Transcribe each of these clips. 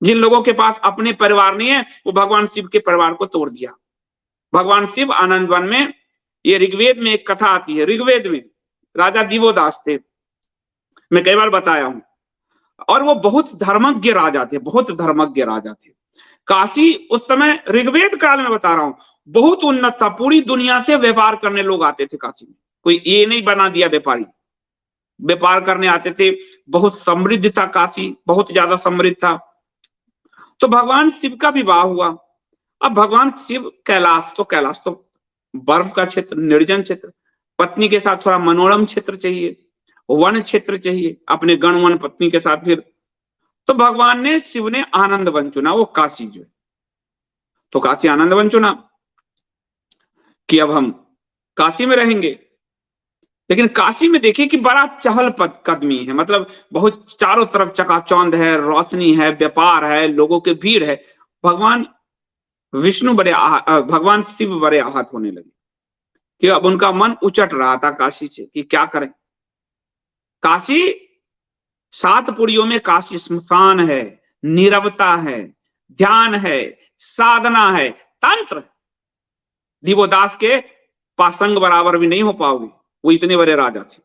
जिन लोगों के पास अपने परिवार नहीं है, वो भगवान शिव के परिवार को तोड़ दिया। भगवान शिव आनंद वन में, ये ऋग्वेद में एक कथा आती है, ऋग्वेद में राजा दिवोदास थे, मैं कई बार बताया हूं, और वो बहुत धर्मज्ञ राजा थे, बहुत धर्मज्ञ राजा थे। काशी उस समय ऋग्वेद काल में बता रहा हूं बहुत उन्नत था, पूरी दुनिया से व्यापार करने लोग आते थे काशी में, कोई ये नहीं बना दिया व्यापारी, व्यापार करने आते थे, बहुत समृद्ध था काशी, बहुत ज्यादा समृद्ध था। तो भगवान शिव का विवाह हुआ। अब भगवान शिव कैलाश तो बर्फ का क्षेत्र, निर्जन क्षेत्र, पत्नी के साथ थोड़ा मनोरम क्षेत्र चाहिए, वन क्षेत्र चाहिए, अपने गण वन पत्नी के साथ। फिर तो भगवान ने, शिव ने आनंद वन चुना, वो काशी जो है, तो काशी आनंद वन चुना कि अब हम काशी में रहेंगे। लेकिन काशी में देखिए कि बड़ा चहल कदमी है, मतलब बहुत चारों तरफ चकाचौंध है, रोशनी है, व्यापार है, लोगों की भीड़ है। भगवान भगवान शिव बड़े आहत होने लगे कि अब उनका मन उचट रहा था काशी से कि क्या करें। काशी 7 पुरियों में काशी स्मशान है, नीरवता है, ध्यान है, साधना है, तंत्र है। दिवोदास के पासंग बराबर भी नहीं हो पाओगे, वो इतने बड़े राजा थे।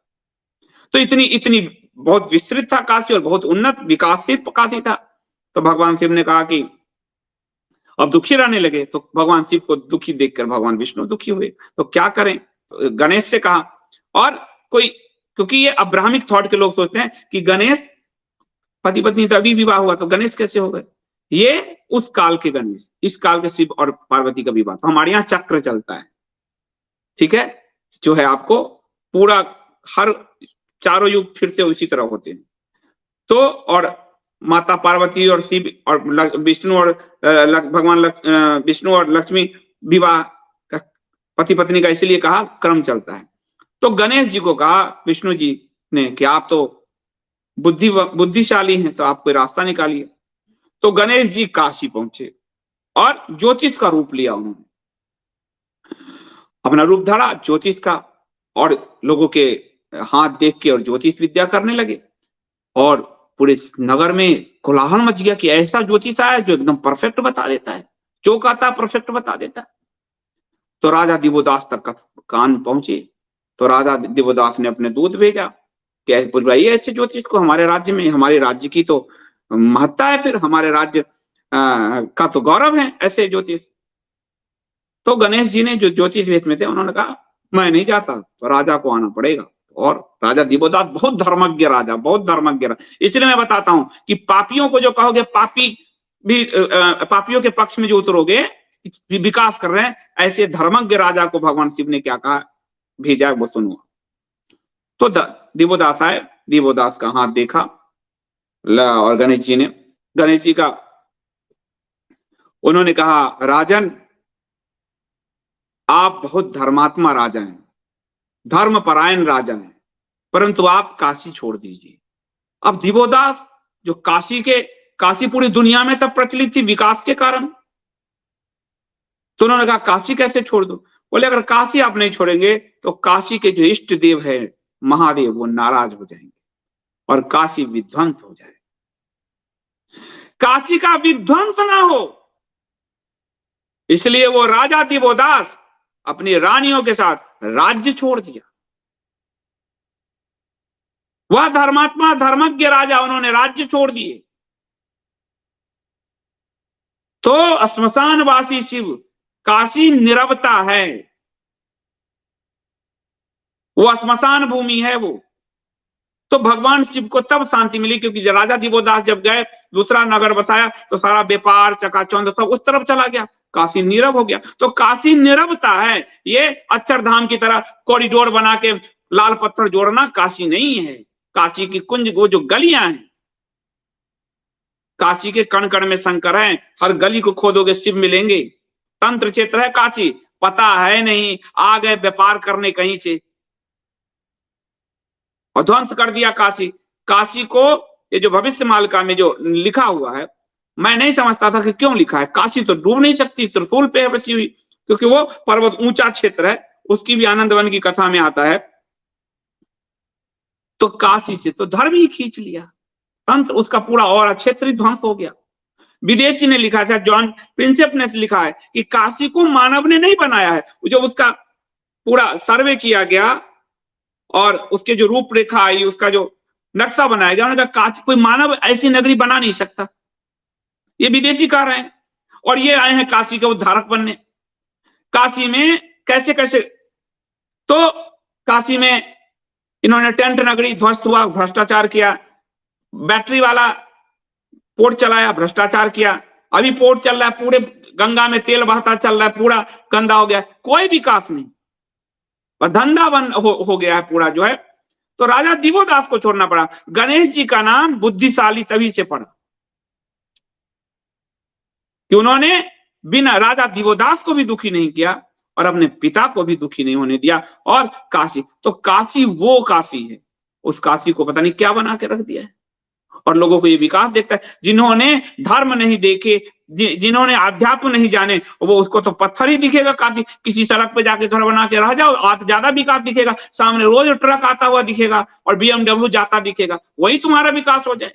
तो इतनी इतनी बहुत विस्तृत था काशी और बहुत उन्नत विकासित काशी था। तो भगवान शिव ने कहा कि अब दुखी रहने लगे, तो भगवान शिव को दुखी देखकर भगवान विष्णु दुखी हुए, तो क्या करें। तो गणेश से कहा, और कोई, क्योंकि ये अब्राह्मिक थॉट के लोग सोचते हैं कि गणेश, पति पत्नी तभी विवाह हुआ तो गणेश कैसे हो गए। ये उस काल के गणेश, इस काल के शिव और पार्वती का विवाह। तो हमारे यहाँ चक्र चलता है, ठीक है, जो है आपको पूरा हर चारों युग फिर से उसी तरह होते हैं। तो और माता पार्वती और शिव और विष्णु और भगवान विष्णु और लक्ष्मी विवाह पति पत्नी का इसलिए कहा क्रम चलता है। तो गणेश जी को कहा विष्णु जी ने कि आप तो बुद्धिशाली हैं, तो आप कोई रास्ता निकालिए। तो गणेश जी काशी पहुंचे और ज्योतिष का रूप लिया, उन्होंने अपना रूप धरा ज्योतिष का, और लोगों के हाथ देख के और ज्योतिष विद्या करने लगे। और पूरे नगर में कोलाहल मच गया कि ऐसा ज्योतिष आया जो एकदम परफेक्ट बता देता है, जो कहता परफेक्ट बता देता है। तो राजा दिवोदास तक कान पहुंचे। तो राजा दिवोदास ने अपने दूत भेजा कि बुलवाइए ऐसे ज्योतिष को हमारे राज्य में, हमारे राज्य की तो महत्ता है, फिर हमारे राज्य का तो गौरव है ऐसे ज्योतिष। तो गणेश जी ने, जो ज्योतिष वेश में थे, उन्होंने कहा मैं नहीं जाता, तो राजा को आना पड़ेगा। और राजा दिवोदास बहुत धर्मज्ञ राजा, बहुत धर्मज्ञ राजा। इसलिए मैं बताता हूं कि पापियों को जो कहोगे, पापी भी पापियों के पक्ष में जो उतरोगे, विकास कर रहे हैं, ऐसे धर्मज्ञ राजा को भगवान शिव ने क्या कहा, भेजा, वो सुनो। तो दिवोदास आए, दिवोदास का हाथ देखा और गणेश जी ने, गणेश जी का, उन्होंने कहा राजन, आप बहुत धर्मात्मा राजा हैं, धर्मपरायण राजा हैं, परंतु आप काशी छोड़ दीजिए। अब दिवोदास जो काशी पूरी दुनिया में तब प्रचलित थी विकास के कारण, तो उन्होंने कहा काशी कैसे छोड़ दो। बोले अगर काशी आप नहीं छोड़ेंगे तो काशी के जो इष्ट देव है महादेव, वो नाराज हो जाएंगे और काशी विध्वंस हो जाए। काशी का विध्वंस ना हो, इसलिए वो राजा दिवोदास अपनी रानियों के साथ राज्य छोड़ दिया। वह धर्मात्मा धर्मज्ञ राजा, उन्होंने राज्य छोड़ दिए। तो श्मशानवासी शिव, काशी नीरवता है, वो श्मशान भूमि है वो। तो भगवान शिव को तब शांति मिली, क्योंकि राजा दिवोदास जब गए, दूसरा नगर बसाया, तो सारा व्यापार चकाचौंध सब उस तरफ चला गया, काशी नीरव हो गया। तो काशी नीरवता है, ये अक्षरधाम की तरह कॉरिडोर बना के लाल पत्थर जोड़ना काशी नहीं है। काशी की कुंज, वो जो गलियां हैं, काशी के कण कण में शंकर हैं, हर गली को खोदोगे शिव मिलेंगे। तंत्र क्षेत्र है काशी, पता है नहीं, आ गए व्यापार करने कहीं से और ध्वंस कर दिया काशी। काशी को, ये जो भविष्य मालिका में जो लिखा हुआ है, मैं नहीं समझता था कि क्यों लिखा है। काशी तो डूब नहीं सकती, त्रिशूल पे है बसी हुई, क्योंकि वो पर्वत ऊंचा क्षेत्र है। उसकी भी आनंद वन की कथा में आता है। तो काशी से तो धर्म ही खींच लिया, तंत्र उसका पूरा और क्षेत्र ही ध्वंस हो गया। विदेशी ने लिखा है, जॉन प्रिंसेप ने लिखा है कि काशी को मानव ने नहीं बनाया है। जो उसका पूरा सर्वे किया गया और उसके जो रूपरेखा आई, उसका जो नक्शा बनाया गया, उन्होंने कहा काशी, कोई मानव ऐसी नगरी बना नहीं सकता, ये विदेशी कह रहे हैं। और ये आए हैं काशी के उद्धारक बनने। काशी में कैसे कैसे, तो काशी में इन्होंने टेंट नगरी ध्वस्त हुआ, भ्रष्टाचार किया, बैटरी वाला पोर्ट चलाया, भ्रष्टाचार किया, अभी पोर्ट चल रहा है, पूरे गंगा में तेल बहता चल रहा है, पूरा गंदा हो गया, कोई विकास नहीं, और धंधा बंद हो गया है पूरा जो है। तो राजा दिवोदास को छोड़ना पड़ा। गणेश जी का नाम बुद्धिशाली तभी से पड़ा कि उन्होंने बिना, राजा दिवोदास को भी दुखी नहीं किया और अपने पिता को भी दुखी नहीं होने दिया। और काशी, तो काशी वो काशी है, उस काशी को पता नहीं क्या बना के रख दिया है। और लोगों को ये विकास देखता है, जिन्होंने धर्म नहीं देखे, जिन्होंने अध्यात्म नहीं जाने, वो उसको तो पत्थर ही दिखेगा काशी। किसी सड़क पे जाके घर बना के रह जाओ, आज ज्यादा विकास दिखेगा, सामने रोज ट्रक आता हुआ दिखेगा और BMW जाता दिखेगा, वही तुम्हारा विकास हो जाए।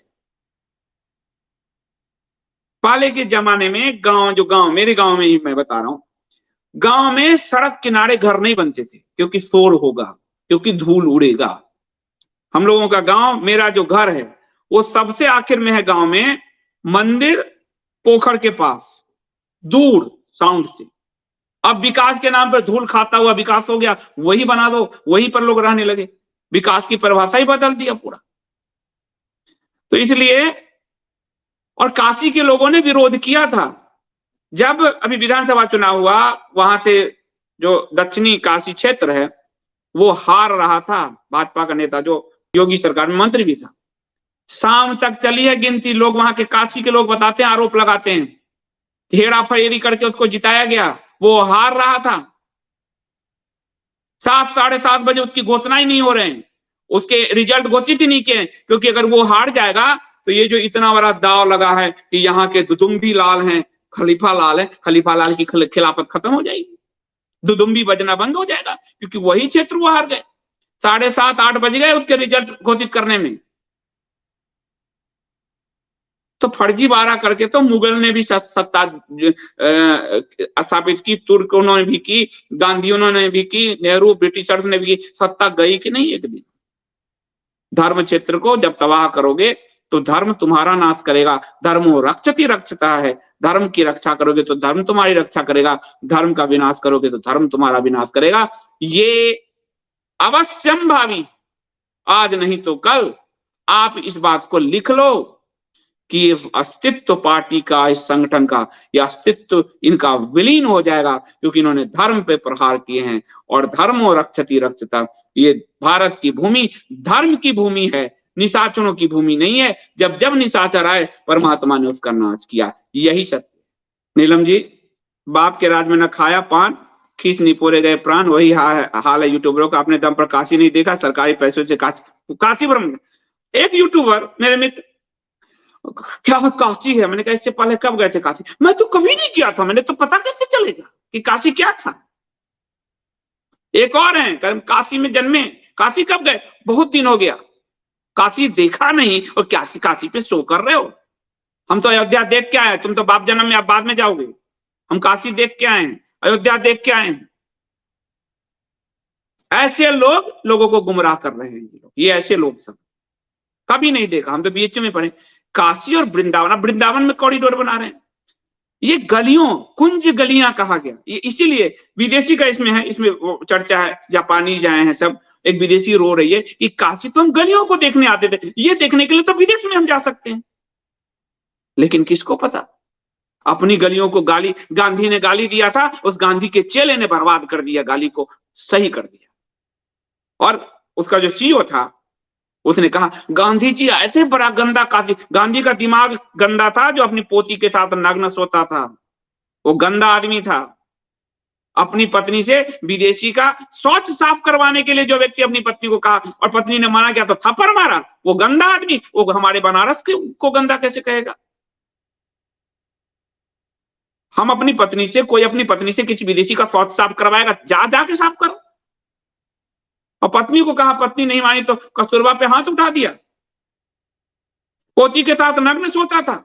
पहले के जमाने में गांव, मेरे गांव में ही मैं बता रहा हूं, गांव में सड़क किनारे घर नहीं बनते थे, क्योंकि शोर होगा, क्योंकि धूल उड़ेगा। हम लोगों का गांव, मेरा जो घर है वो सबसे आखिर में है गांव में, मंदिर पोखर के पास, दूर साउंड से। अब विकास के नाम पर धूल खाता हुआ विकास हो गया, वही बना दो, वहीं पर लोग रहने लगे, विकास की परिभाषा ही बदल दिया पूरा। तो इसलिए, और काशी के लोगों ने विरोध किया था। जब अभी विधानसभा चुनाव हुआ, वहां से जो दक्षिणी काशी क्षेत्र है वो हार रहा था, भाजपा का नेता जो योगी सरकार में मंत्री भी था। शाम तक चली है गिनती, लोग वहां के काशी के लोग बताते हैं, आरोप लगाते हैं, हेरा फेरी करके उसको जिताया गया, वो हार रहा था। 7, साढ़े 7 बजे उसकी घोषणा ही नहीं हो रहे हैं, उसके रिजल्ट घोषित ही नहीं किए, क्योंकि अगर वो हार जाएगा तो ये जो इतना बड़ा दाव लगा है कि यहाँ के दुदुम्बी लाल हैं, खलीफा लाल है, खलीफा लाल की खिलाफत खत्म हो जाएगी, दुदुम्बी बजना बंद हो जाएगा, क्योंकि वही क्षेत्र वो हार गए। 7:30, 8 बज गए उसके रिजल्ट घोषित करने में। तो फर्जीवाड़ा करके तो मुगल ने भी सत्ता स्थापित की, तुर्कों ने भी की, गांधीओं ने भी की, नेहरू ब्रिटिशर्स ने भी की, सत्ता गई कि नहीं एक दिन। धर्म क्षेत्र को जब तबाह करोगे तो धर्म तुम्हारा नाश करेगा। धर्मो रक्षति रक्षता है, धर्म की रक्षा करोगे तो धर्म तुम्हारी रक्षा करेगा, धर्म का विनाश करोगे तो धर्म तुम्हारा विनाश करेगा। ये अवश्यम भावी, आज नहीं तो कल। आप इस बात को लिख लो कि अस्तित्व पार्टी का, इस संगठन का, यह अस्तित्व इनका विलीन हो जाएगा, क्योंकि इन्होंने धर्म पे प्रहार किए हैं। और धर्मो रक्षति रक्षता, ये भारत की भूमि धर्म की भूमि है, निशाचरों की भूमि नहीं है। जब जब निशाचर आए, परमात्मा ने उसका नाश किया, यही सत्य। नीलम जी, बाप के राज में न खाया पान, खींच नहीं पोरे गए प्राण, वही हाल है यूट्यूबरों का। अपने दम पर काशी नहीं देखा, सरकारी पैसों से काशी ब्रह्म। एक यूट्यूबर मेरे मित्र, क्या काशी है, मैंने कहा इससे पहले कब गए थे काशी? मैं तो कभी नहीं गया था, मैंने तो पता कैसे चलेगा कि काशी क्या था। एक और है, काशी में जन्मे, काशी कब गए? बहुत दिन हो गया, काशी देखा नहीं, और काशी पे शो कर रहे हो। हम तो अयोध्या देख के आए, तुम तो बाप जन्म में, आप बाद में जाओगे, हम काशी देख के आए, अयोध्या देख के आए। ऐसे लोग लोगों को गुमराह कर रहे हैं, ये ऐसे लोग सब कभी नहीं देखा। हम तो बीच में पढ़े, काशी और वृंदावन, वृंदावन में कॉरिडोर बना रहे हैं। ये गलियों, कुंज गलियां कहा गया, ये इसीलिए विदेशी का इसमें है, इसमें चर्चा है, जापानी जाए हैं सब, एक विदेशी रो रही है कि काशी तो हम गलियों को देखने आते थे, ये देखने के लिए तो विदेश में हम जा सकते हैं। लेकिन किसको पता, अपनी गलियों को गाली, गांधी ने गाली दिया था, उस गांधी के चेले ने बर्बाद कर दिया, गाली को सही कर दिया। और उसका जो सीईओ था, उसने कहा गांधी जी आए थे, बड़ा गंदा काशी। गांधी का दिमाग गंदा था, जो अपनी पोती के साथ नग्न सोता था, वो गंदा आदमी था। अपनी पत्नी से विदेशी का शौच साफ करवाने के लिए जो व्यक्ति अपनी पत्नी को कहा और पत्नी ने मना किया तो थप्पड़ मारा, वो गंदा आदमी, वो हमारे बनारस को गंदा कैसे कहेगा? हम अपनी पत्नी से, कोई अपनी पत्नी से किसी विदेशी का शौच साफ करवाएगा? जाके साफ करो। और पत्नी को कहा, पत्नी नहीं मानी तो कस्तूरबा पे हाथ उठा दिया, पोती के साथ नग्न सोता था।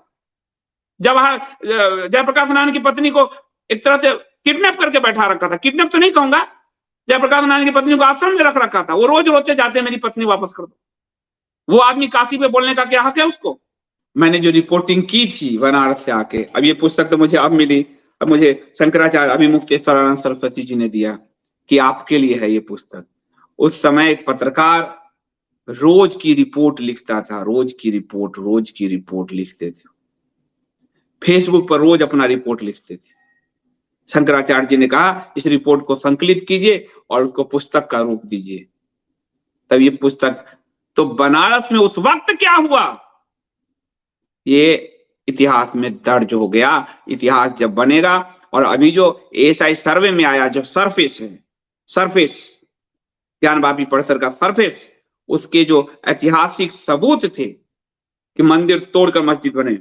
जवाहर जयप्रकाश नारायण की पत्नी को एक तरह से किडनैप करके बैठा रखा था, किडनैप तो नहीं कहूंगा, जयप्रकाश नारायण की पत्नी को आश्रम में रख रखा था, वो रोज रोते जाते मेरी पत्नी वापस कर दो। वो आदमी काशी पे बोलने का क्या हक है उसको? मैंने जो रिपोर्टिंग की थी बनारस से आके, अब ये पुस्तक तो मुझे अब मिली, अब मुझे शंकराचार्य अभिमुक्तेश्वरानंद सरस्वती जी ने दिया कि आपके लिए है ये पुस्तक। उस समय एक पत्रकार रोज की रिपोर्ट लिखता था, रोज की रिपोर्ट लिखते थे, फेसबुक पर रोज अपना रिपोर्ट लिखते थे। शंकराचार्य जी ने कहा इस रिपोर्ट को संकलित कीजिए और उसको पुस्तक का रूप दीजिए। तब ये पुस्तक, तो बनारस में उस वक्त क्या हुआ ये इतिहास में दर्ज हो गया। इतिहास जब बनेगा, और अभी जो एएसआई सर्वे में आया, जो सरफेस है, सरफेस ज्ञानवापी परिसर का सरफेस, उसके जो ऐतिहासिक सबूत थे कि मंदिर तोड़कर मस्जिद बने,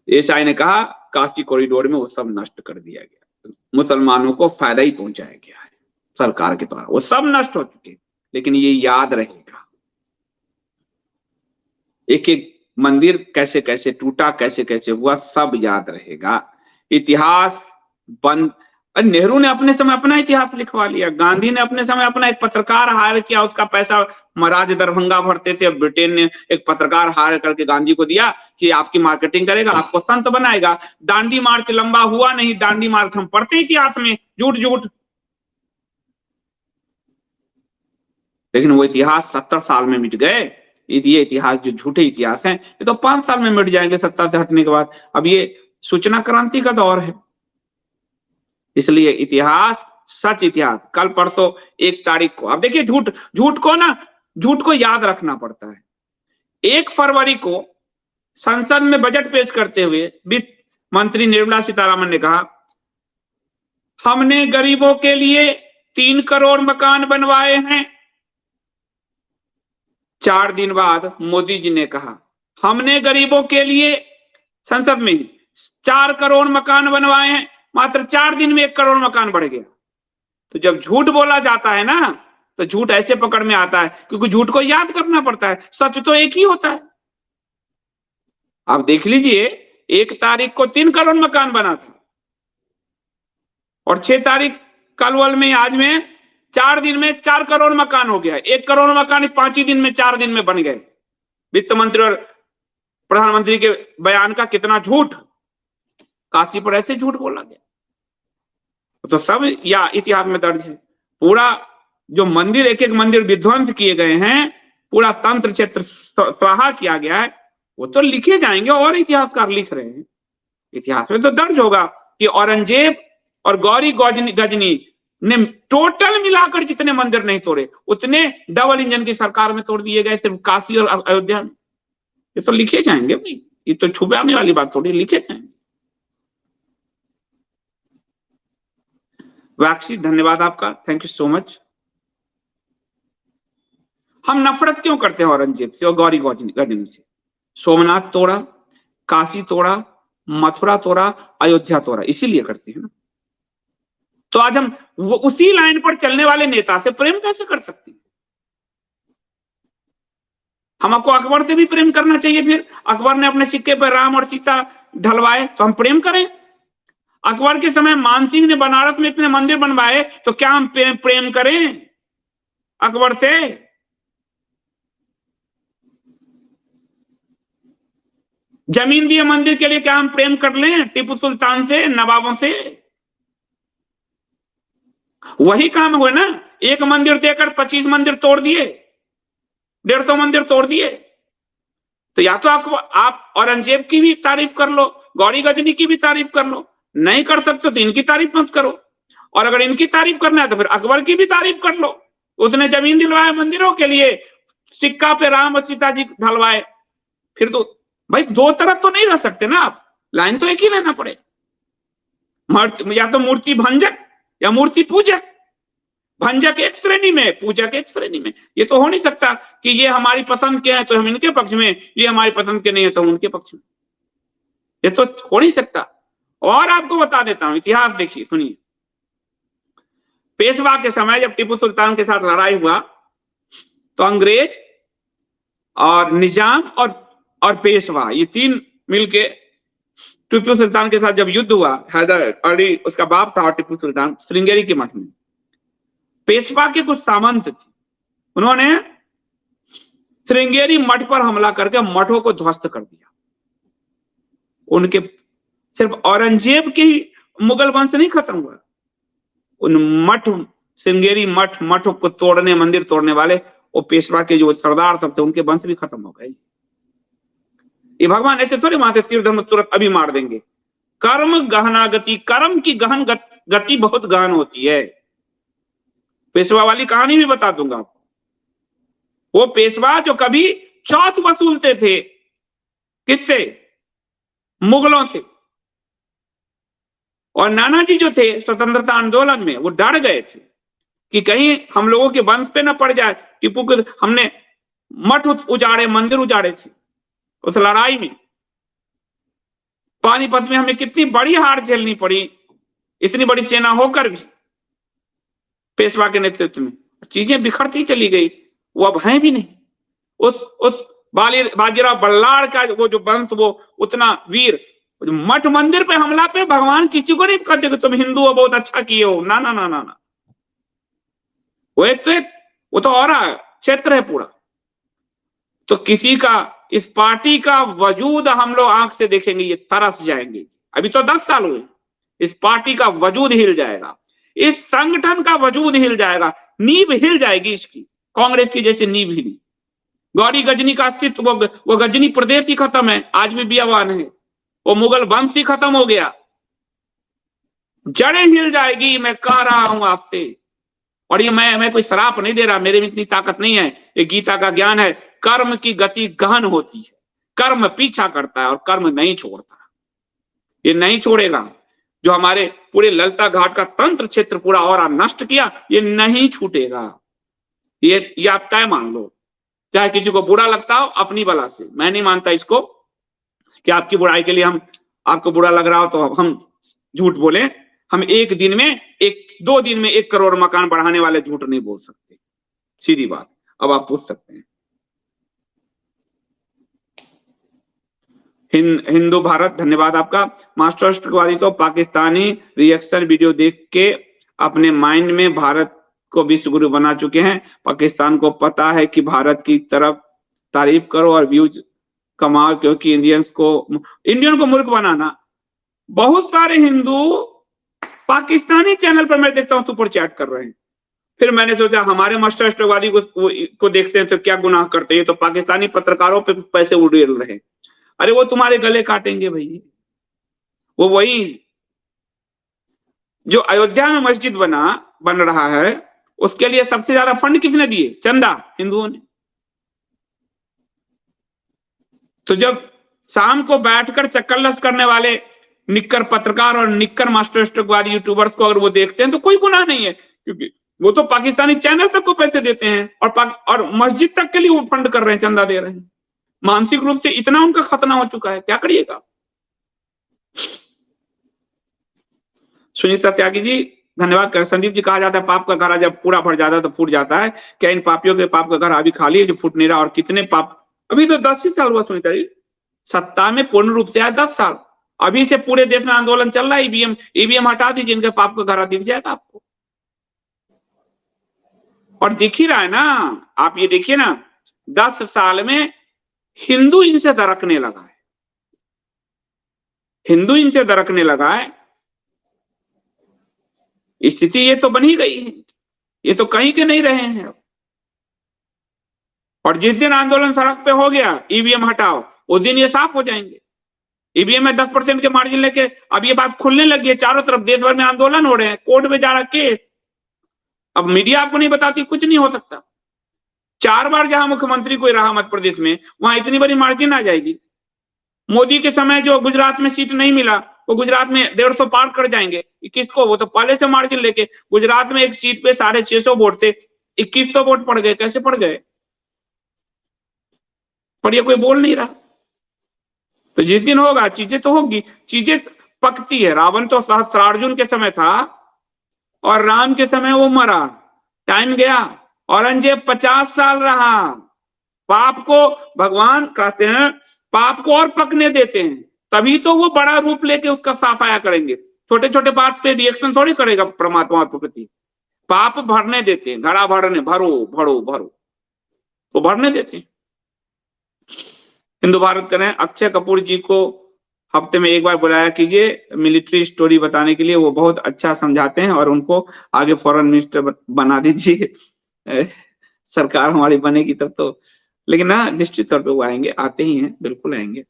एएसआई ने कहा काशी कॉरिडोर में वो सब नष्ट कर दिया गया, मुसलमानों को फायदा ही पहुंचाया गया है सरकार के द्वारा, वो सब नष्ट हो चुके। लेकिन ये याद रहेगा, एक एक मंदिर कैसे कैसे टूटा, कैसे कैसे हुआ, सब याद रहेगा। इतिहास बंद। नेहरू ने अपने समय अपना इतिहास लिखवा लिया, गांधी ने अपने समय अपना एक पत्रकार हायर किया, उसका पैसा महाराज दरभंगा भरते थे। ब्रिटेन ने एक पत्रकार हायर करके गांधी को दिया कि आपकी मार्केटिंग करेगा, आपको संत बनाएगा। दांडी मार्च लंबा हुआ नहीं, दांडी मार्च हम पढ़ते इतिहास में, झूठ झूठ, लेकिन वो इतिहास 70 साल में मिट गए। ये इतिहास जो झूठे इतिहास हैं, ये तो 5 साल में मिट जाएंगे सत्ता से हटने के बाद। अब ये सूचना क्रांति का दौर है, इसलिए इतिहास, सच इतिहास। कल परसों 1 तारीख को, अब देखिए झूठ को याद रखना पड़ता है। 1 फरवरी को संसद में बजट पेश करते हुए वित्त मंत्री निर्मला सीतारमण ने कहा हमने गरीबों के लिए 3 करोड़ मकान बनवाए हैं। 4 दिन बाद मोदी जी ने कहा हमने गरीबों के लिए संसद में 4 करोड़ मकान बनवाए हैं। मात्र 4 दिन में 1 करोड़ मकान बढ़ गया। तो जब झूठ बोला जाता है ना, तो झूठ ऐसे पकड़ में आता है, क्योंकि झूठ को याद करना पड़ता है, सच तो एक ही होता है। आप देख लीजिए, 1 तारीख को 3 करोड़ मकान बना था, और 6 तारीख कल में, आज में 4 दिन में 4 करोड़ मकान हो गया। 1 करोड़ मकान 5 ही दिन में, 4 दिन में बन गए। वित्त मंत्री और प्रधानमंत्री के बयान का कितना झूठ, काशी पर ऐसे झूठ बोला गया। तो सब या इतिहास में दर्ज है। पूरा जो मंदिर, एक एक मंदिर विध्वंस किए गए हैं, पूरा तंत्र क्षेत्र स्वाहा किया गया है, वो तो लिखे जाएंगे, और इतिहासकार लिख रहे हैं। इतिहास में तो दर्ज होगा कि औरंगजेब और गौरी गजनी ने टोटल मिलाकर जितने मंदिर नहीं तोड़े, उतने डबल इंजन की सरकार में तोड़ दिए गए, सिर्फ काशी और अयोध्या में। ये तो लिखे जाएंगे भाई, ये तो छुपाने वाली बात थोड़ी, लिखे जाएंगे। वाक्षी, धन्यवाद आपका, थैंक यू सो मच। हम नफरत क्यों करते हैं औरंगजेब से और गौरी गजनी से? सोमनाथ तोड़ा, काशी तोड़ा, मथुरा तोड़ा, अयोध्या तोड़ा, इसीलिए करते हैं ना। तो आज हम वो उसी लाइन पर चलने वाले नेता से प्रेम कैसे कर सकते हैं? हमको अकबर से भी प्रेम करना चाहिए। फिर अकबर ने अपने सिक्के पर राम और सीता ढलवाए, तो हम प्रेम करें। अकबर के समय मानसिंह ने बनारस में इतने मंदिर बनवाए, तो क्या हम प्रेम करें अकबर से? जमीन दिए मंदिर के लिए क्या हम प्रेम कर लें टीपू सुल्तान से, नवाबों से? वही काम हुए ना, 1 मंदिर देकर 25 मंदिर तोड़ दिए, 150 मंदिर तोड़ दिए। तो या तो आप औरंगजेब की भी तारीफ कर लो, गौरी गजनी की भी तारीफ कर लो, नहीं कर सकते तो इनकी तारीफ मत करो। और अगर इनकी तारीफ करना है तो फिर अकबर की भी तारीफ कर लो, उसने जमीन दिलवाए मंदिरों के लिए, सिक्का पे राम और सीता जी ढलवाए। फिर तो भाई 2 तरफ तो नहीं रह सकते ना आप, लाइन तो एक ही रहना पड़े। या तो मूर्ति भंजक या मूर्ति पूजक। भंजक एक श्रेणी में, पूजक एक श्रेणी में। ये तो हो नहीं सकता कि ये हमारी पसंद के हैं तो हम इनके पक्ष में, ये हमारी पसंद के नहीं है तो हम उनके पक्ष में। ये तो हो नहीं सकता। और आपको बता देता हूं, इतिहास देखिए, सुनिए। पेशवा के समय जब टीपू सुल्तान के साथ लड़ाई हुआ, तो अंग्रेज और निजाम और पेशवा, ये 3 मिलके टीपू सुल्तान के साथ जब युद्ध हुआ, हैदर अली उसका बाप था और टीपू सुल्तान, श्रृंगेरी के मठ में पेशवा के कुछ सामंत थे, उन्होंने श्रृंगेरी मठ पर हमला करके मठों को ध्वस्त कर दिया। उनके सिर्फ औरंगजेब की मुगल वंश नहीं खत्म हुआ, उन मठ श्रृंगेरी मठों को तोड़ने, मंदिर तोड़ने वाले वो पेशवा के जो सरदार सब थे उनके वंश भी खत्म हो गए। ये भगवान ऐसे थोड़े मारते तीर धनुष तुरंत अभी मार देंगे। कर्म गहना गति, कर्म की गहन गति बहुत गहन होती है। पेशवा वाली कहानी भी बता दूंगा आपको। वो पेशवा जो कभी चौथ वसूलते थे, किससे? मुगलों से। और नानाजी जो थे स्वतंत्रता आंदोलन में, वो डर गए थे कि कहीं हम लोगों के वंश पे न पड़ जाए। टीपू के हमने मठ उजाड़े, मंदिर उजाड़े थे उस लड़ाई में। पानीपत में हमें कितनी बड़ी हार झेलनी पड़ी, इतनी बड़ी सेना होकर भी। पेशवा के नेतृत्व में चीजें बिखरती चली गई, वो अब है भी नहीं। उस बाजीराव बल्लाळ का वो जो वंश, वो उतना वीर, मठ मंदिर पे हमला पे भगवान किसी को नहीं कहते कि तुम हिंदू हो, बहुत अच्छा किए हो। ना ना ना ना ना, वो तो और क्षेत्र है पूरा। तो किसी का, इस पार्टी का वजूद हम लोग आंख से देखेंगे, ये तरस जाएंगे। अभी तो 10 साल हुए, इस पार्टी का वजूद हिल जाएगा, इस संगठन का वजूद हिल जाएगा, नींव हिल जाएगी इसकी, कांग्रेस की जैसे नींव हिली। गौरी गजनी का अस्तित्व, वो गजनी प्रदेश ही खत्म है, आज भी बियावान है। वो मुगल वंश ही खत्म हो गया, जड़ें हिल जाएगी। मैं कह रहा हूं आपसे, और ये मैं कोई श्राप नहीं दे रहा, मेरे में इतनी ताकत नहीं है, ये गीता का ज्ञान है। कर्म की गति गहन होती है, कर्म पीछा करता है और कर्म नहीं छोड़ता। ये नहीं छोड़ेगा। जो हमारे पूरे ललिता घाट का तंत्र क्षेत्र पूरा और नष्ट किया, ये नहीं छूटेगा। ये आप तय मान लो, चाहे किसी को बुरा लगता हो, अपनी बला से। मैं नहीं मानता इसको कि आपकी बुराई के लिए आपको बुरा लग रहा हो तो हम झूठ बोले। हम 1 दिन में 2 दिन में 1 करोड़ मकान बढ़ाने वाले झूठ नहीं बोल सकते, सीधी बात। अब आप पूछ सकते हैं। हिंदू भारत, धन्यवाद आपका। मास्टरवादी तो पाकिस्तानी रिएक्शन वीडियो देख के अपने माइंड में भारत को विश्व गुरु बना चुके हैं। पाकिस्तान को पता है कि भारत की तरफ तारीफ करो और व्यूज कमाओ, क्योंकि इंडियन को मूर्ख बनाना। बहुत सारे हिंदू पाकिस्तानी चैनल पर मैं देखता हूं सुपर चैट कर रहे हैं। फिर मैंने सोचा हमारे मास्टरवादी को देखते हैं तो क्या गुनाह करते हैं, ये तो पाकिस्तानी पत्रकारों पे पैसे उड़ेल रहे हैं। अरे वो तुम्हारे गले काटेंगे भाई। वो वही जो अयोध्या में मस्जिद बन रहा है, उसके लिए सबसे ज्यादा फंड किसने दिए? चंदा, हिंदुओं ने। तो जब शाम को बैठकर चक्करलस करने वाले निक्कर पत्रकार और निक्कर मास्टरवादी यूट्यूबर्स को अगर वो देखते हैं तो कोई गुनाह नहीं है, क्योंकि वो तो पाकिस्तानी चैनल तक को पैसे देते हैं और मस्जिद तक के लिए वो फंड कर रहे हैं, चंदा दे रहे हैं। मानसिक रूप से इतना उनका खतना हो चुका है, क्या करिएगा। सुनीता त्यागी जी, धन्यवाद कर। संदीप जी, कहा जाता है पाप का घड़ा जब पूरा भर जाता है तो फूट जाता है। क्या इन पापियों के पाप का घड़ा अभी खाली है जो फूट नहीं रहा? और कितने पाप, अभी तो 10 ही साल हुआ सुनीता जी, सत्ता में पूर्ण रूप से आया 10 साल। अभी से पूरे देश में आंदोलन चल रहा है। ईवीएम हटा दीजिए, इनके पाप का घड़ा दिख जाएगा आपको। और दिख ही रहा है ना, आप ये देखिए ना, 10 साल में हिंदू इनसे दरकने लगा है, हिंदू इनसे दरकने लगा है। स्थिति ये तो बन ही गई है, ये तो कहीं के नहीं रहे हैं। और जिस दिन आंदोलन सड़क पे हो गया, ईवीएम हटाओ, उस दिन ये साफ हो जाएंगे। ईवीएम में 10% के मार्जिन लेके अब ये बात खुलने लगी है, चारों तरफ देश भर में आंदोलन हो रहे हैं, कोर्ट में जा रहा केस। अब मीडिया आपको नहीं बताती, कुछ नहीं हो सकता। 4 बार जहां मुख्यमंत्री कोई रहा मध्य प्रदेश में, वहां इतनी बड़ी मार्जिन आ जाएगी। मोदी के समय जो गुजरात में सीट नहीं मिला, वो गुजरात में 150 पार कर जाएंगे। 21 को वो तो पहले से मार्जिन लेके, गुजरात में एक सीट पे 650 वोट थे, 2100 वोट पड़ गए। कैसे पड़ गए? पर ये कोई बोल नहीं रहा। तो जिस दिन होगा चीजें तो होगी, चीजें पकती है। रावण तो सहस्त्रार्जुन के समय था और राम के समय वो मरा, टाइम गया। औरंगजेब 50 साल रहा। पाप को भगवान कहते हैं, पाप को और पकने देते हैं। तभी तो वो बड़ा रूप लेके उसका साफाया करेंगे। छोटे छोटे बात पे रिएक्शन थोड़ी करेगा परमात्मा के प्रति। पाप भरने देते हैं, घड़ा भरने, भरो भरो भरो, तो भरने देते हैं। हिंदू भारत करें, अक्षय कपूर जी को हफ्ते में एक बार बुलाया कीजिए मिलिट्री स्टोरी बताने के लिए, वो बहुत अच्छा समझाते हैं, और उनको आगे फॉरेन मिनिस्टर बना दीजिए। सरकार हमारी बनेगी तब तो। लेकिन ना, निश्चित तौर पे वो आएंगे, आते ही हैं, बिल्कुल आएंगे।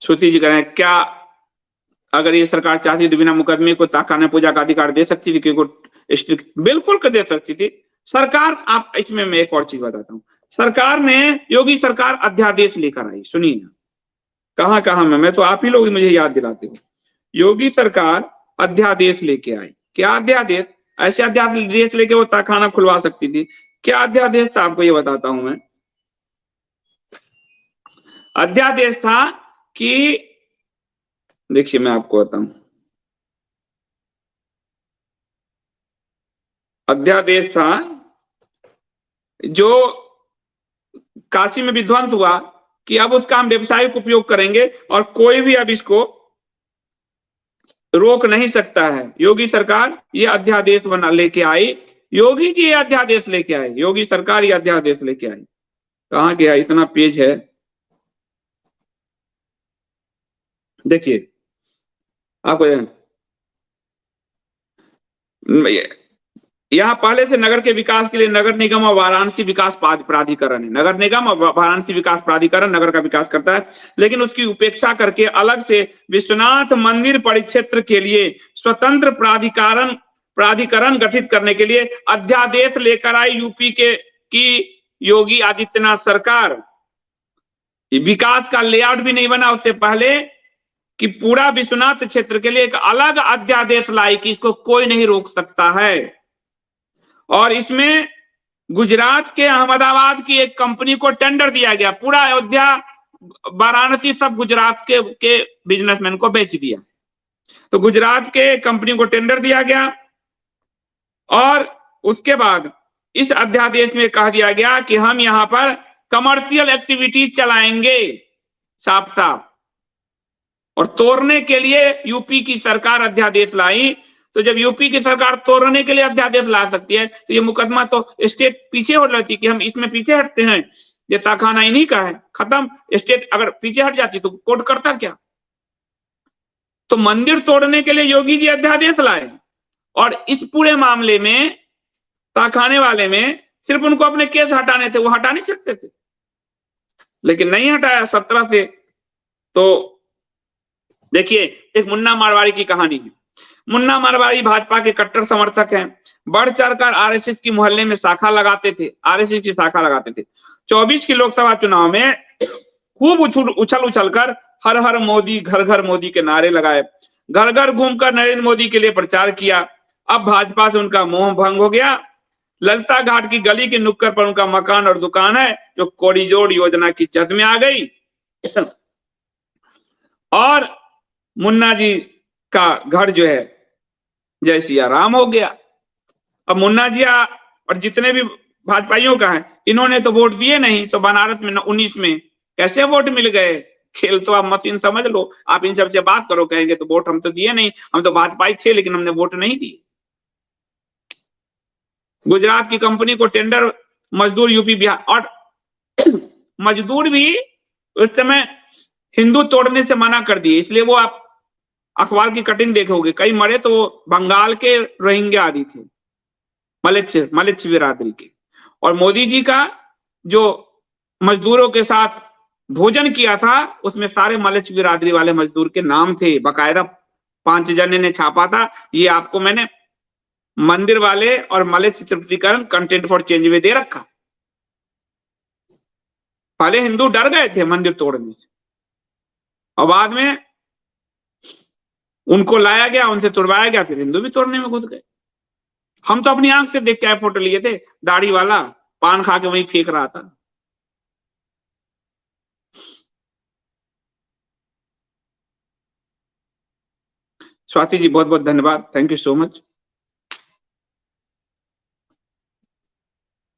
श्रुति जी करें, क्या अगर ये सरकार चाहती तो बिना मुकदमे को ताखाना पूजा का अधिकार दे सकती थी? क्योंकि बिल्कुल कर दे सकती थी सरकार। आप इसमें मैं एक और चीज बताता हूँ। सरकार ने, योगी सरकार अध्यादेश लेकर आई, सुनिए ना, कहां कहां मैं तो आप ही लोग मुझे याद दिलाते हो। योगी सरकार अध्यादेश लेके आई। क्या अध्यादेश? ऐसे अध्यादेश लेके वो ताखाना खुलवा सकती थी। क्या अध्यादेश था आपको ये बताता हूं मैं। अध्यादेश था कि, देखिए मैं आपको बताऊं, अध्यादेश था जो काशी में विध्वंस हुआ कि अब उसका हम व्यवसायिक उपयोग करेंगे और कोई भी अब इसको रोक नहीं सकता है। योगी सरकार ये अध्यादेश बना लेके आई। योगी जी ये अध्यादेश लेके आए, योगी सरकार ये अध्यादेश लेके आई। कहां गया? इतना पेज है, देखिए आपको। यहाँ पहले से नगर के विकास के लिए नगर निगम और वाराणसी विकास प्राधिकरण है। नगर निगम और वाराणसी विकास प्राधिकरण नगर का विकास करता है, लेकिन उसकी उपेक्षा करके अलग से विश्वनाथ मंदिर परिक्षेत्र के लिए स्वतंत्र प्राधिकरण गठित करने के लिए अध्यादेश लेकर आई यूपी की योगी आदित्यनाथ सरकार। विकास का लेआउट भी नहीं बना उससे पहले कि पूरा विश्वनाथ क्षेत्र के लिए एक अलग अध्यादेश लाई कि इसको कोई नहीं रोक सकता है। और इसमें गुजरात के अहमदाबाद की एक कंपनी को टेंडर दिया गया। पूरा अयोध्या, वाराणसी सब गुजरात के बिजनेसमैन को बेच दिया। तो गुजरात के कंपनी को टेंडर दिया गया, और उसके बाद इस अध्यादेश में कह दिया गया कि हम यहां पर कमर्शियल एक्टिविटीज चलाएंगे, साफ साफ। और तोड़ने के लिए यूपी की सरकार अध्यादेश लाई। तो जब यूपी की सरकार तोड़ने के लिए अध्यादेश ला सकती है, तो ये मुकदमा तो स्टेट पीछे हो जाती कि हम इसमें पीछे हटते हैं, ये ताखाना इन्हीं का है, खत्म। स्टेट अगर पीछे हट जाती तो कोर्ट करता क्या? तो मंदिर तोड़ने के लिए योगी जी अध्यादेश लाए, और इस पूरे मामले में, ताखाने वाले में, सिर्फ उनको अपने केस हटाने थे, वो हटा नहीं सकते थे, लेकिन नहीं हटाया 17 से। तो देखिए, एक मुन्ना मारवाड़ी की कहानी है। मुन्ना मारवाड़ी भाजपा के कट्टर समर्थक हैं। बढ़ चढ़कर आरएसएस की मोहल्ले में शाखा लगाते थे, आरएसएस की शाखा लगाते थे। 24 की लोकसभा चुनाव में खूब उछल उछलकर हर हर मोदी, घर घर मोदी के नारे लगाए, घर घर घूमकर नरेंद्र मोदी के लिए प्रचार किया। अब भाजपा से उनका मोह भंग हो गया। ललिता घाट की गली के नुक्कड़ पर उनका मकान और दुकान है, जो कोरिडोर योजना की जद में आ गई। और मुन्ना जी का घर जो है जय सिया राम हो गया। अब मुन्ना जी और जितने भी भाजपाइयों का है, इन्होंने तो वोट दिए नहीं, तो बनारस में 19 में कैसे वोट मिल गए? खेल तो आप मशीन समझ लो। आप इन सबसे बात करो, कहेंगे तो वोट हम तो दिए नहीं, हम तो भाजपाई थे लेकिन हमने वोट नहीं दिए। गुजरात की कंपनी को टेंडर, मजदूर यूपी बिहार, और मजदूर भी उस समय हिंदू तोड़ने से मना कर दिए। इसलिए वो आप अखबार की कटिंग देखोगे, कई मरे तो वो बंगाल के रोहिंग्या आदि थे, मलिच्छ बिरादरी के। और मोदी जी का जो मजदूरों के साथ भोजन किया था, उसमें सारे मलिच्छ बिरादरी वाले मजदूर के नाम थे, बकायदा 5 जने ने छापा था। ये आपको मैंने मंदिर वाले और मलिच्छ तृप्तिकरण कंटेंट फॉर चेंज में दे रखा। पहले हिंदू डर गए थे मंदिर तोड़ने से, और बाद में उनको लाया गया, उनसे तुड़वाया गया, फिर हिंदू भी तोड़ने में घुस गए। हम तो अपनी आंख से देख के फोटो लिए थे, दाढ़ी वाला पान खा के वहीं फेंक रहा था। स्वाति जी बहुत बहुत धन्यवाद, थैंक यू सो मच।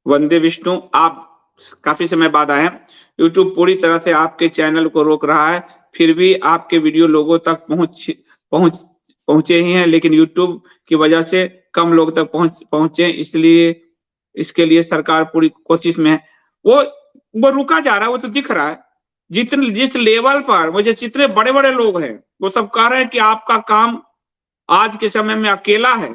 वंदे विष्णु, आप काफी समय बाद आए हैं। यूट्यूब पूरी तरह से आपके चैनल को रोक रहा है, फिर भी आपके वीडियो लोगों तक पहुंच पहुंचे ही हैं, लेकिन यूट्यूब की वजह से कम लोग तक पहुंचे, इसलिए इसके लिए सरकार पूरी कोशिश में है। वो रुका जा रहा है, वो तो दिख रहा है। जिस लेवल पर वो जो जितने बड़े-बड़े लोग हैं, वो सब कह रहे हैं कि आपका काम आज के समय में अकेला है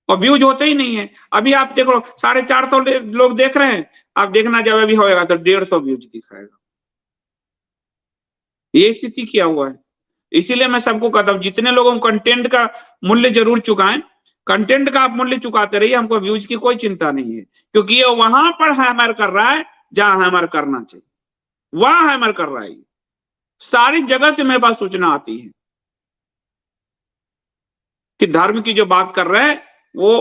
और व्यूज होते ही नहीं है। अभी आप देखो 450 लोग देख रहे हैं, आप देखना जब अभी होएगा तो 150 व्यूज दिखाएगा। ये स्थिति क्या हुआ है। इसीलिए मैं सबको कहता हूं, जितने लोगों को कंटेंट का मूल्य जरूर चुकाएं, कंटेंट का आप मूल्य चुकाते रहिए, हमको व्यूज की कोई चिंता नहीं है, क्योंकि ये वहां पर हैमर कर रहा है जहां हैमर करना चाहिए, वहां हैमर कर रहा है। सारी जगह से मेरे पास सूचना आती है कि धर्म की जो बात कर रहे हैं वो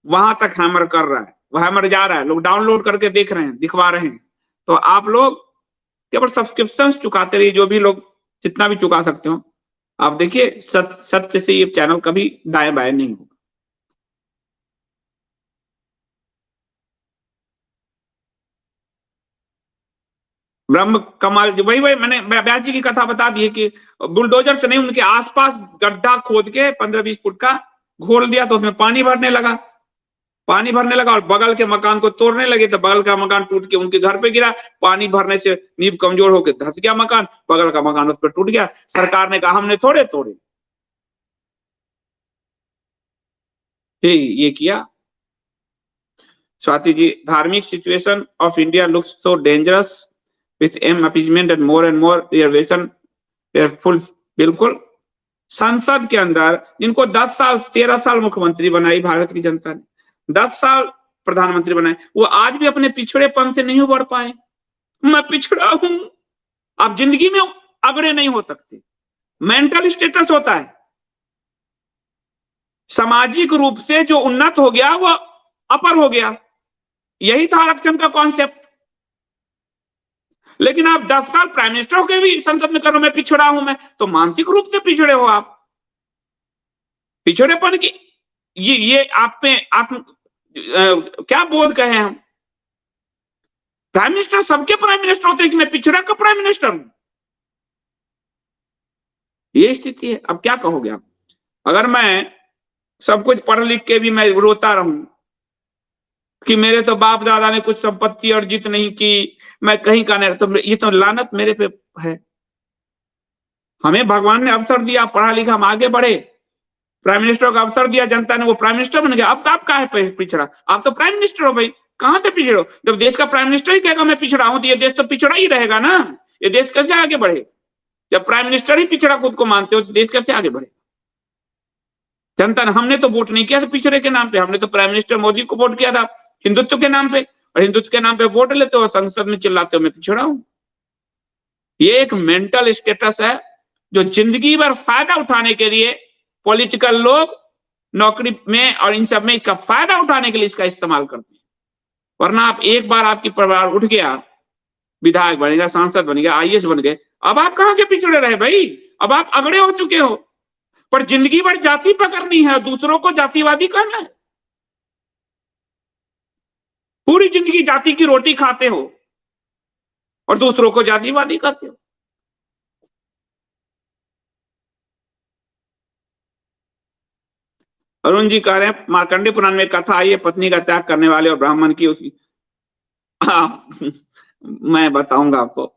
वहां तक हैमर कर रहा है, वो हैमर जा रहा है, लोग डाउनलोड करके देख रहे हैं, दिखवा रहे हैं। तो आप लोग केवल सब्सक्रिप्शन चुकाते रहिए, जो भी लोग जितना भी चुका सकते हो। आप देखिए सत्य से ये चैनल कभी दाएं बाएं नहीं होगा। ब्रह्म कमाल जी, वही मैंने व्यास जी की कथा बता दी है कि बुलडोजर से नहीं, उनके आसपास गड्ढा खोद के 15-20 फुट का घोल दिया, तो उसमें पानी भरने लगा और बगल के मकान को तोड़ने लगे, तो बगल का मकान टूट के उनके घर पे गिरा। पानी भरने से नींव कमजोर होकर धस गया मकान, बगल का मकान उस पर टूट गया। सरकार ने कहा हमने थोड़े तोड़े, ये किया। स्वाति जी, धार्मिक situation of India looks so dangerous with M appeasement and more reservation full. बिल्कुल, संसद के अंदर जिनको 10 साल 13 साल मुख्यमंत्री बनाई भारत की जनता ने, 10 साल प्रधानमंत्री बनाए, वो आज भी अपने पिछड़ेपन से नहीं उबर पाए। मैं पिछड़ा हूं, आप जिंदगी में अगड़े नहीं हो सकते। मेंटल स्टेटस होता है, सामाजिक रूप से जो उन्नत हो गया वो अपर हो गया, यही था आरक्षण का कॉन्सेप्ट। लेकिन आप 10 साल प्राइम मिनिस्टर होकर भी संसद में करो मैं पिछड़ा हूं, मैं तो मानसिक रूप से पिछड़े हो आप। पिछड़ेपन की ये आप में आप क्या बोध कहें हम। प्राइम मिनिस्टर सबके प्राइम मिनिस्टर होते हैं कि मैं पिछड़ा का प्राइम मिनिस्टर हूं, ये स्थिति है। अब क्या कहोगे आप। अगर मैं सब कुछ पढ़ लिख के भी मैं रोता रहूं कि मेरे तो बाप दादा ने कुछ संपत्ति अर्जित नहीं की, मैं कहीं का नहीं, तो ये तो लानत मेरे पे है। हमें भगवान ने अवसर दिया, पढ़ा लिखा, हम आगे बढ़े, प्राइम मिनिस्टर का अवसर दिया जनता ने, वो प्राइम मिनिस्टर बन गया। अब आप कहाँ है पिछड़ा, आप तो प्राइम मिनिस्टर हो भाई, कहां से पिछड़े हो। जब देश का प्राइम मिनिस्टर ही कहेगा मैं पिछड़ा हूं, तो ये देश तो पिछड़ा ही रहेगा ना, ये देश कैसे आगे बढ़े। जब प्राइम मिनिस्टर ही पिछड़ा खुद को मानते हो तो देश कैसे आगे बढ़े। जनता ने, हमने तो वोट नहीं किया था पिछड़े के नाम पे, हमने तो प्राइम मिनिस्टर मोदी को वोट किया था हिंदुत्व के नाम पे, और हिंदुत्व के नाम पे वोट लेते हो, संसद में चिल्लाते हो मैं पिछड़ा हूं। ये एक मेंटल स्टेटस है जो जिंदगी भर फायदा उठाने के लिए पॉलिटिकल लोग नौकरी में और इन सब में इसका फायदा उठाने के लिए इसका इस्तेमाल करते हैं। वरना आप एक बार आपकी परिवार उठ गया, विधायक बनेगा, सांसद बन गया, आईएएस बन गए, अब आप कहां के पिछड़े रहे भाई, अब आप अगड़े हो चुके हो। पर जिंदगी भर जाति पकड़नी है, दूसरों को जातिवादी कहना है। पूरी जिंदगी जाति की रोटी खाते हो और दूसरों को जातिवादी कहते हो। अरुण जी कह रहे हैं मार्कंडे पुराण में कथा आई है पत्नी का त्याग करने वाले और ब्राह्मण की, उसकी मैं बताऊंगा आपको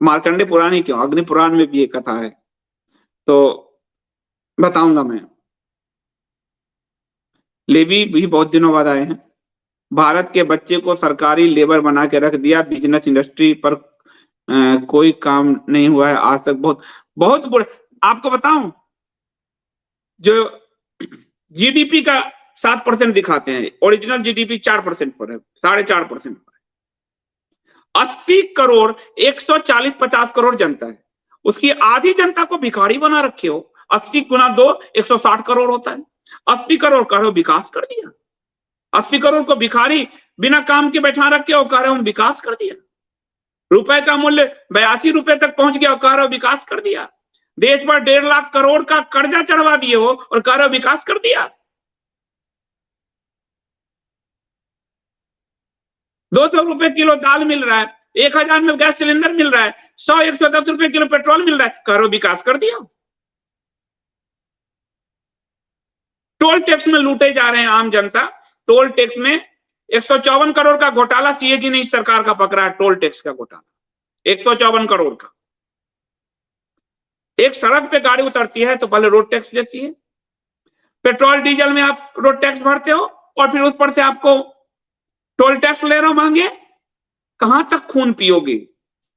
मार्कंडे पुराण ही क्यों, अग्नि पुराण में भी ये कथा है, तो बताऊंगा मैं। लेवी भी बहुत दिनों बाद आए हैं। भारत के बच्चे को सरकारी लेबर बना के रख दिया, बिजनेस इंडस्ट्री पर कोई काम नहीं हुआ है आज तक। बहुत बहुत बुरे। आपको बताऊं, जो जीडीपी का 7% दिखाते हैं, ओरिजिनल जीडीपी 4% पर है, 4.5% पर है। 80 करोड़ 140-50 करोड़ जनता है, उसकी आधी जनता को भिखारी बना रखे हो। 80 गुना 2 160 करोड़ होता है। 80 करोड़ करो विकास कर दिया, 80 करोड़ को भिखारी बिना काम के बैठा रखे हो, कह रहे हो विकास कर दिया। रुपए का मूल्य 82 रुपए तक पहुंच गया और कह रहे हो विकास कर दिया। देश पर 1.5 लाख करोड़ का कर्जा चढ़वा दिए हो और कह रहे हो विकास कर दिया। 200 रुपए किलो दाल मिल रहा है, 1000 में गैस सिलेंडर मिल रहा है, 110 रुपए किलो पेट्रोल मिल रहा है, करो विकास कर दिया। टोल टैक्स में लूटे जा रहे हैं आम जनता। टोल टैक्स में 154 करोड़ का घोटाला सीएजी ने इस सरकार का पकड़ा है। टोल टैक्स का घोटाला 154 करोड़ का। एक सड़क पे गाड़ी उतरती है तो पहले रोड टैक्स देती है, पेट्रोल डीजल में आप रोड टैक्स भरते हो और फिर उस पर से आपको टोल टैक्स ले रहे हो मांगे। कहां तक खून पियोगे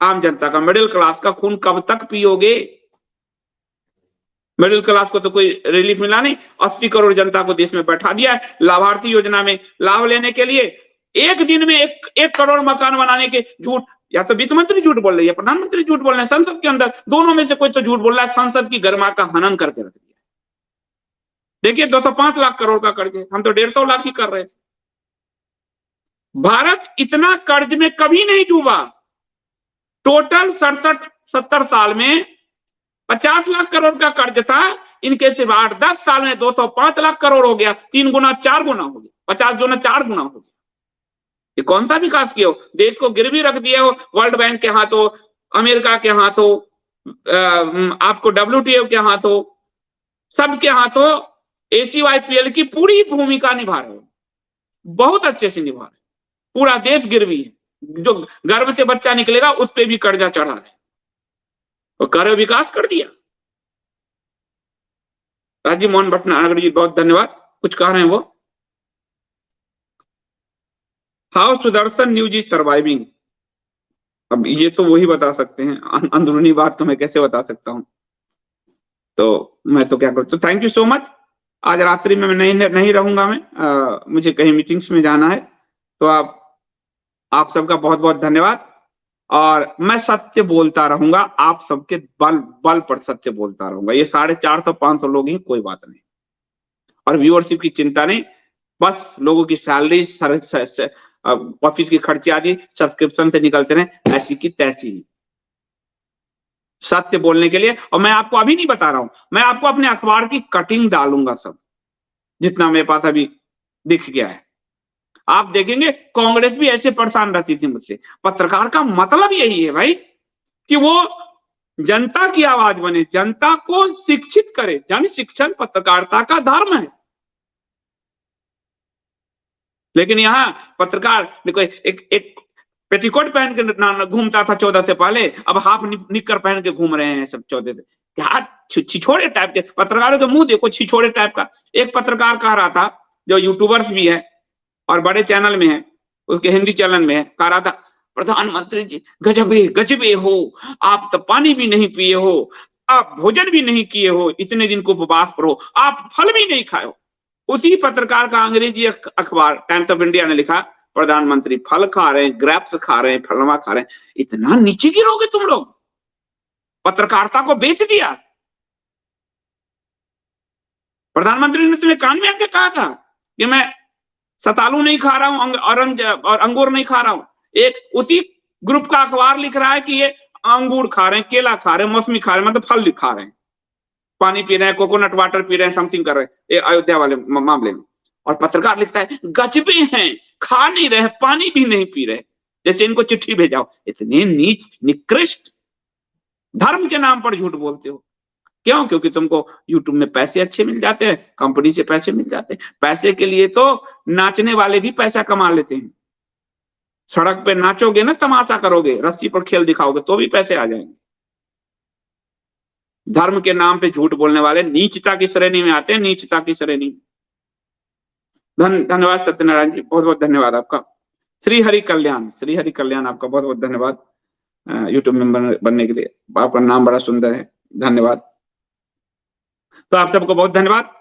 आम जनता का, मिडिल क्लास का खून कब तक पियोगे? मिडिल क्लास को तो कोई रिलीफ मिला नहीं। 80 करोड़ जनता को देश में बैठा दिया है। लाभार्थी योजना में लाभ लेने के लिए एक दिन में 1 करोड़ मकान बनाने के झूठ, या तो वित्त मंत्री झूठ बोल रही है, प्रधानमंत्री झूठ बोल रहे हैं, संसद के अंदर दोनों में से कोई तो झूठ बोल रहा है। संसद की गरिमा का हनन करके रख दिया। देखिए 205 लाख करोड़ का कर्ज है, हम तो 150 लाख ही कर रहे थे। भारत इतना कर्ज में कभी नहीं डूबा। टोटल 67-70 साल में 50 लाख करोड़ का कर्ज था, इनके सिर्फ 8-10 साल में 205 लाख करोड़ हो गया। 3 गुना 4 गुना हो गया, 50 गुना 4 गुना हो गया। ये कौन सा विकास किया हो? देश को गिरवी रख दिया हो, वर्ल्ड बैंक के हाथों, अमेरिका के हाथों, आपको WTO के हाथों, सबके हाथों ACYPL की पूरी भूमिका निभा रहे हो, बहुत अच्छे से निभा रहे। पूरा देश गिरवी है, जो गर्भ से बच्चा निकलेगा उस पर भी कर्जा चढ़ा है और कार्य विकास कर दिया। राजीव मोहन भट्टनागर जी बहुत धन्यवाद। कुछ कह रहे हैं वो। How Sudarshan news is surviving. अब ये तो वही बता सकते हैं, अंदरूनी बात तो मैं कैसे बता सकता हूं, तो मैं तो क्या करूं। तो थैंक यू सो मच। आज रात्रि में मैं नहीं रहूंगा। मैं मुझे कहीं मीटिंग्स में जाना है, तो आप सबका बहुत बहुत धन्यवाद। और मैं सत्य बोलता रहूंगा, आप सबके बल पर सत्य बोलता रहूंगा। ये 450-500 लोग ही, कोई बात नहीं। और व्यूअरशिप की चिंता नहीं, बस लोगों की सैलरी, ऑफिस की खर्चे आदि सब्सक्रिप्शन से निकलते रहे, ऐसी की तैसी ही। सत्य बोलने के लिए, और मैं आपको अभी नहीं बता रहा हूं, मैं आपको अपने अखबार की कटिंग डालूंगा, सब जितना मेरे पास अभी दिख गया है। आप देखेंगे कांग्रेस भी ऐसे परेशान रहती थी मुझसे। पत्रकार का मतलब यही है भाई कि वो जनता की आवाज बने, जनता को शिक्षित करे। जन शिक्षण पत्रकारिता का धर्म है। लेकिन यहाँ पत्रकार देखो, एक पेटीकोट पहन के घूमता था 14 से पहले, अब हाफ निक्कर पहन के घूम रहे हैं सब 14 से। क्या छिछोड़े टाइप के पत्रकारों के मुंह देखो, छिछोड़े टाइप का। एक पत्रकार कह रहा था, जो यूट्यूबर्स भी है और बड़े चैनल में है, उसके हिंदी चैनल में है, कह रहा था प्रधानमंत्री जी गजबे गजबे हो, आप तो पानी भी नहीं पिए हो, आप भोजन भी नहीं किए हो, इतने दिन को उपवास पर हो, आप फल भी नहीं खाए हो। उसी पत्रकार का अंग्रेजी अखबार टाइम्स ऑफ इंडिया ने लिखा, प्रधानमंत्री फल खा रहे हैं, ग्रेप्स खा रहे हैं, फलवा खा रहे हैं। इतना नीचे गिरोगे तुम लोग? पत्रकारिता को बेच दिया। प्रधानमंत्री ने तुम्हें कान में आके कहा था कि मैं सतालू नहीं खा रहा हूं, ऑरेंज और अंगूर नहीं खा रहा हूं। एक उसी ग्रुप का अखबार लिख रहा है कि ये अंगूर खा रहे हैं, केला खा रहे हैं, मौसमी खा रहे हैं, मतलब फल खा रहे हैं, पानी पी रहे हैं, कोकोनट वाटर पी रहे हैं, समथिंग कर रहे हैं, अयोध्या वाले मामले में। और पत्रकार लिखता है गजबे हैं, खा नहीं रहे, पानी भी नहीं पी रहे, जैसे इनको चिट्ठी भेजाओ। इतने नीच निकृष्ट, धर्म के नाम पर झूठ बोलते हो। क्यों? क्योंकि तुमको यूट्यूब में पैसे अच्छे मिल जाते हैं, कंपनी से पैसे मिल जाते हैं। पैसे के लिए तो नाचने वाले भी पैसा कमा लेते हैं। सड़क पे नाचोगे ना, तमाशा करोगे, रस्सी पर खेल दिखाओगे, तो भी पैसे आ जाएंगे। धर्म के नाम पे झूठ बोलने वाले नीचता की श्रेणी में आते हैं, नीचता की श्रेणी में। धन्यवाद सत्यनारायण जी, बहुत बहुत धन्यवाद आपका। श्री हरि कल्याण आपका बहुत बहुत धन्यवाद यूट्यूब में बनने के लिए। आपका नाम बड़ा सुंदर है, धन्यवाद। तो आप सबको बहुत धन्यवाद।